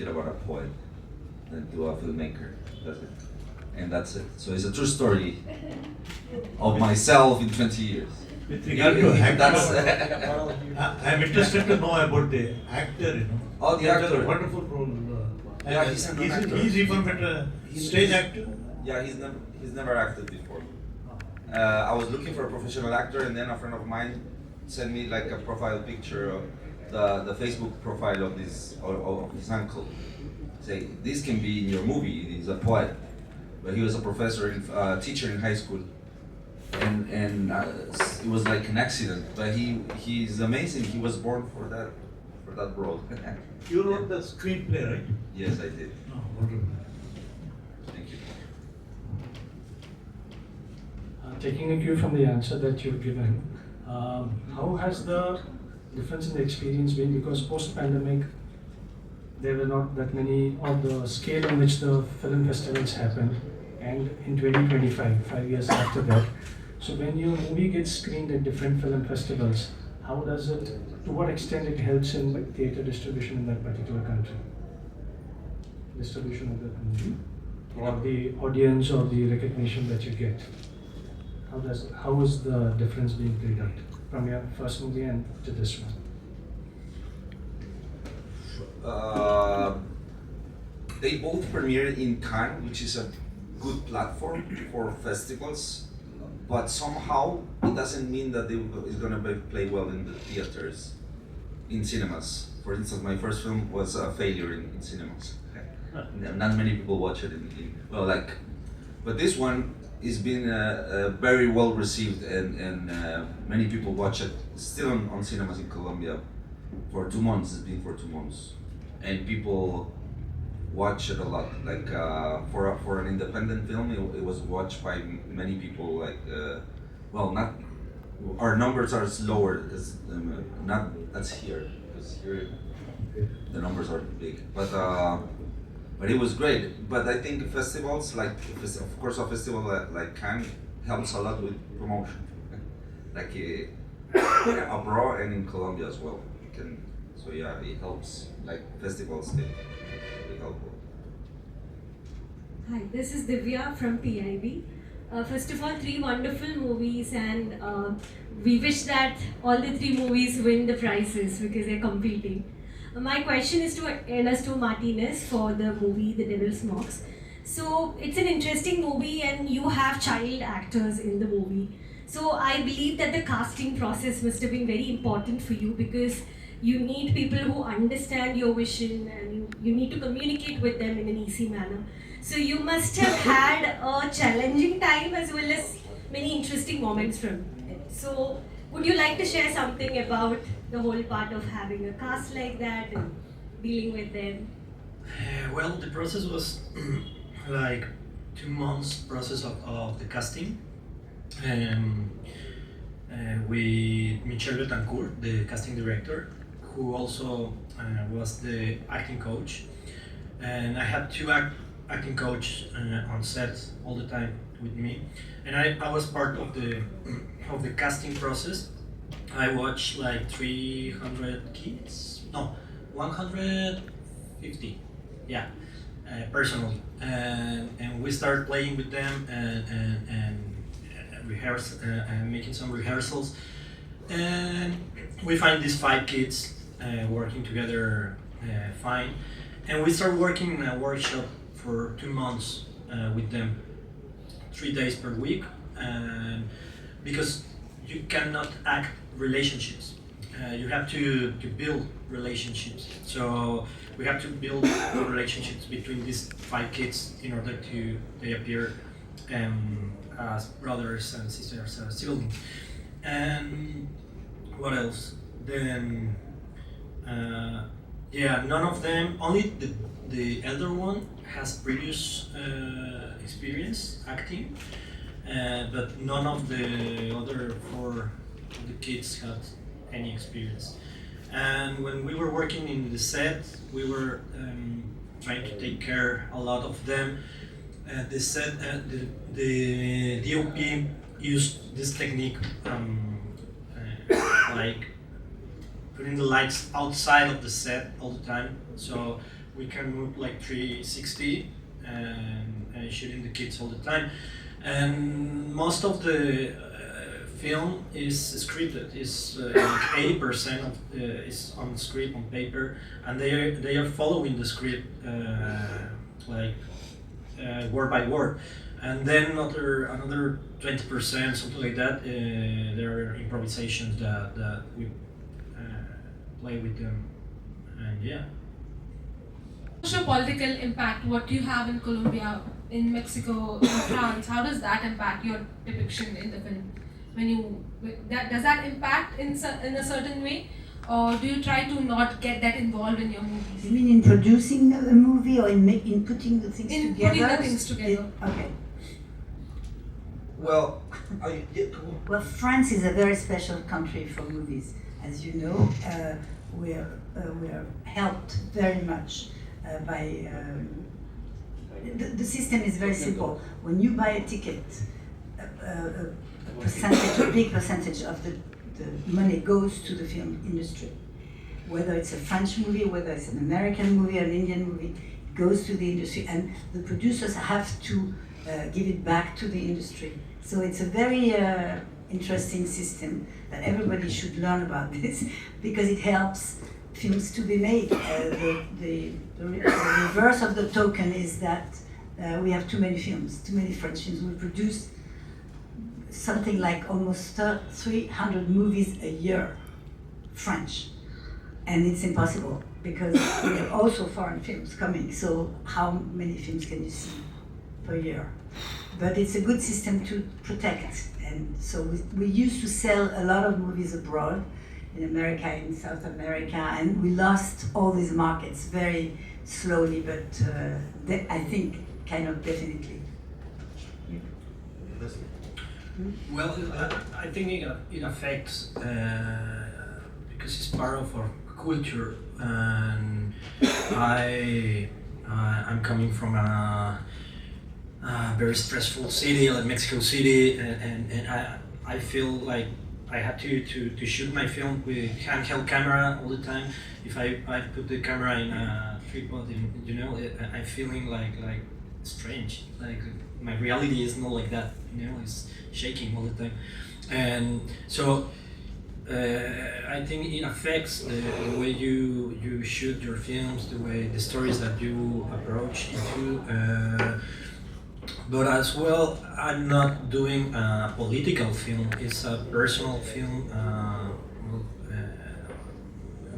make it about a poet than to a filmmaker. That's it. And that's it. So it's a true story of myself in 20 years. With regard to That's I'm interested to know about the actor, Oh, the actor. A wonderful role. Yeah, he's an actor. He's even better stage actor. Yeah, he's never acted before. I was looking for a professional actor, and then a friend of mine sent me like a profile picture of the Facebook profile of his uncle. Say, this can be in your movie. He's a poet, but he was a professor, teacher in high school, and it was like an accident. But he's amazing. He was born for that role. You wrote the screenplay, right? Yes, I did. Oh, wonderful. Thank you. Taking a cue from the answer that you've given, how has the difference in the experience been? Because post-pandemic, there were not that many of the scale on which the film festivals happened, and in 2025, 5 years after that. So when your movie gets screened at different film festivals, how does it, to what extent it helps in theatre distribution in that particular country? Distribution of that movie, or the audience or the recognition that you get? How is the difference being played out from your first movie and to this one? They both premiered in Cannes, which is a good platform for festivals, but somehow it doesn't mean that it's going to play well in the theaters, in cinemas. For instance, my first film was a failure in cinemas. Not many people watch it but this one is been very well received, and many people watch it still on cinemas in Colombia for 2 months. It's been for 2 months, and people watch it a lot. Like for an independent film, it was watched by many people. Not our numbers are slower. Not as here, because here the numbers are big, but it was great. But I think festivals, of course, a festival like Cannes helps a lot with promotion, abroad and in Colombia as well. It helps. Like festivals, they help. Hi, this is Divya from PIB. First of all, 3 wonderful movies, and we wish that all the 3 movies win the prizes because they're competing. My question is to Ernesto Martinez for the movie The Devil's Marks. So it's an interesting movie, and you have child actors in the movie. So I believe that the casting process must have been very important for you, because you need people who understand your vision, and you need to communicate with them in an easy manner. So you must have had a challenging time as well as many interesting moments from it. So would you like to share something about the whole part of having a cast like that and dealing with them? Well, the process was like 2 months process of the casting. With Michel Betancourt, the casting director, who also was the acting coach. And I had 2 acting coach on set all the time with me. And I was part of the casting process. I watched like 300 kids, no, 150, yeah, personally, and we started playing with them and rehearse and making some rehearsals, and we find these 5 kids working together fine, and we start working in a workshop for 2 months with them, 3 days per week, because you cannot act relationships. You have to build relationships. So we have to build relationships between these 5 kids in order they appear as brothers and sisters, siblings. And what else? Then none of them. Only the elder one has previous experience acting. But none of the other 4 of the kids had any experience. And when we were working in the set, we were trying to take care a lot of them. The set, the DOP used this technique, like putting the lights outside of the set all the time. So we can move like 360 and shooting the kids all the time. And most of the film is scripted. Is like 80% of is on script on paper, and they are following the script like word by word. And then another 20%, something like that, there are improvisations that we play with them, and yeah. Social political impact, what do you have in Colombia, in Mexico, in France? How does that impact your depiction in the film? Does that impact in a certain way, or do you try to not get that involved in your movies? You mean in producing a movie or in putting the things In together? putting the things together. Okay. Well, Well, France is a very special country for movies. As you know, we are helped very much by. The system is very simple. When you buy a ticket, a big percentage of the money goes to the film industry. Whether it's a French movie, whether it's an American movie, an Indian movie, it goes to the industry, and the producers have to give it back to the industry. So it's a very interesting system that everybody should learn about this, because it helps films to be made. The reverse of the token is that we have too many films, too many French films. We produce something like almost 300 movies a year, French. And it's impossible, because we have also foreign films coming, so how many films can you see per year? But it's a good system to protect, and so we used to sell a lot of movies abroad, in America, in South America, and we lost all these markets very slowly, but I think kind of definitely. Well, I think it affects because it's part of our culture, and I'm coming from a very stressful city like Mexico City, and I feel like I had to shoot my film with handheld camera all the time. If I put the camera in a tripod, I'm feeling like strange. Like my reality is not like that. It's shaking all the time, and so I think it affects the way you shoot your films, the stories that you approach into. But as well, I'm not doing a political film. It's a personal film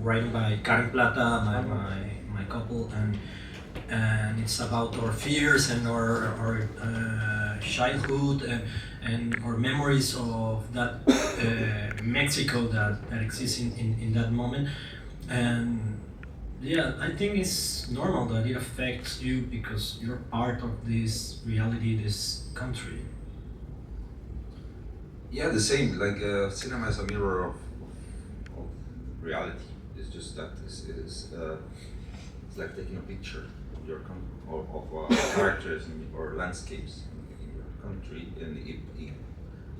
written by Karen Plata, my couple, and it's about our fears and our childhood and our memories of that Mexico that exists in that moment. And yeah, I think it's normal that it affects you because you're part of this reality, this country. yeah, the same. Like cinema is a mirror of reality. It's just that it's like taking a picture of your of characters or landscapes in your country, and it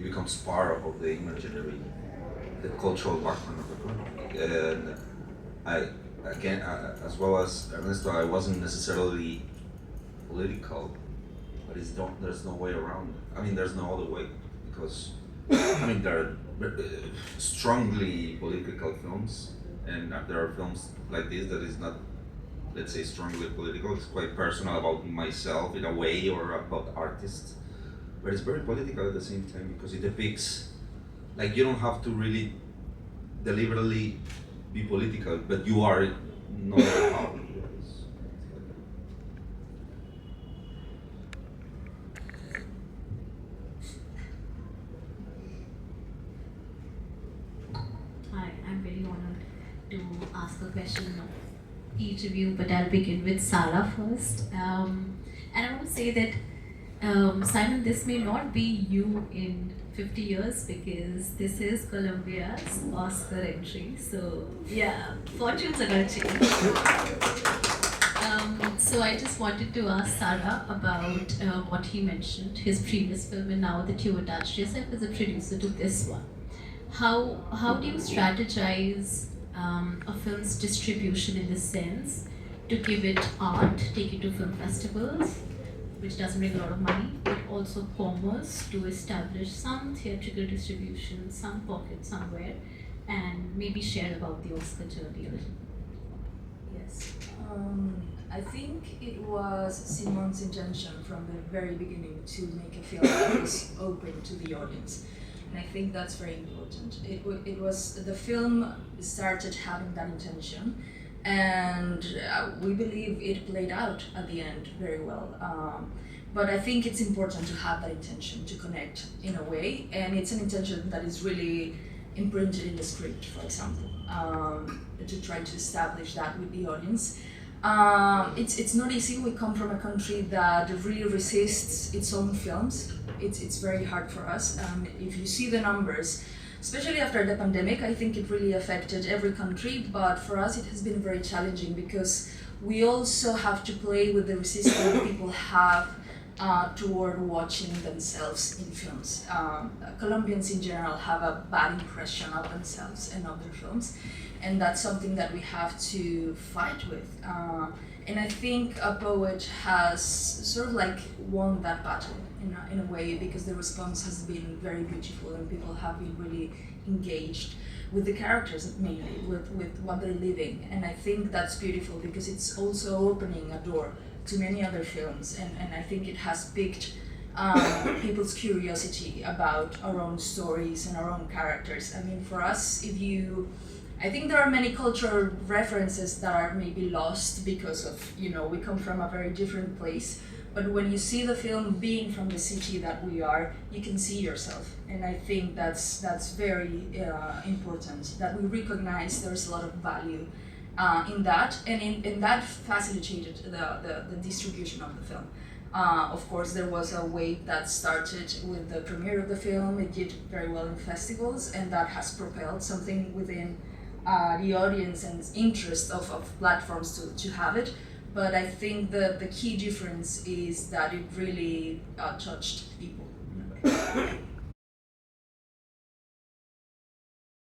becomes part of the imaginary, the cultural background of the country. And again, as well as Ernesto, I wasn't necessarily political, but there's no way around it. I mean, there's no other way, because there are strongly political films, and there are films like this that is not, let's say, strongly political. It's quite personal about myself in a way, or about artists, but it's very political at the same time, because it depicts, like, you don't have to really deliberately be political, but you are no matter how. Hi, I'm very honored to ask a question of each of you, but I'll begin with Sarah first. And I want to say that, Simon, this may not be you in 50 years, because this is Colombia's Oscar entry. So yeah, fortunes are going to change. So I just wanted to ask Sarah about what he mentioned, his previous film, and now that you attached yourself as a producer to this one. How do you strategize a film's distribution, in the sense to give it art, take it to film festivals, which doesn't make a lot of money, but also commerce to establish some theatrical distribution, some pocket somewhere, and maybe share about the Oscar journey a little. Yes. I think it was Simon's intention from the very beginning to make a film that was open to the audience. And I think that's very important. It was, the film started having that intention, and we believe it played out at the end very well. But I think it's important to have that intention to connect in a way, and it's an intention that is really imprinted in the script, for example, to try to establish that with the audience. It's not easy. We come from a country that really resists its own films. It's very hard for us. If you see the numbers, especially after the pandemic, I think it really affected every country, but for us it has been very challenging because we also have to play with the resistance people have toward watching themselves in films. Colombians in general have a bad impression of themselves and of their films, and that's something that we have to fight with. And I think A Poet has sort of like won that battle in a way, because the response has been very beautiful and people have been really engaged with the characters, mainly with what they're living. And I think that's beautiful because it's also opening a door to many other films, and I think it has piqued people's curiosity about our own stories and our own characters. I mean, for us, I think there are many cultural references that are maybe lost because of, we come from a very different place. But when you see the film being from the city that we are, you can see yourself. And I think that's very important, that we recognize there's a lot of value in that, and that facilitated the distribution of the film. Of course, there was a wave that started with the premiere of the film. It did very well in festivals, and that has propelled something within the audience and interest of platforms to have it. But I think the key difference is that it really touched people in a way.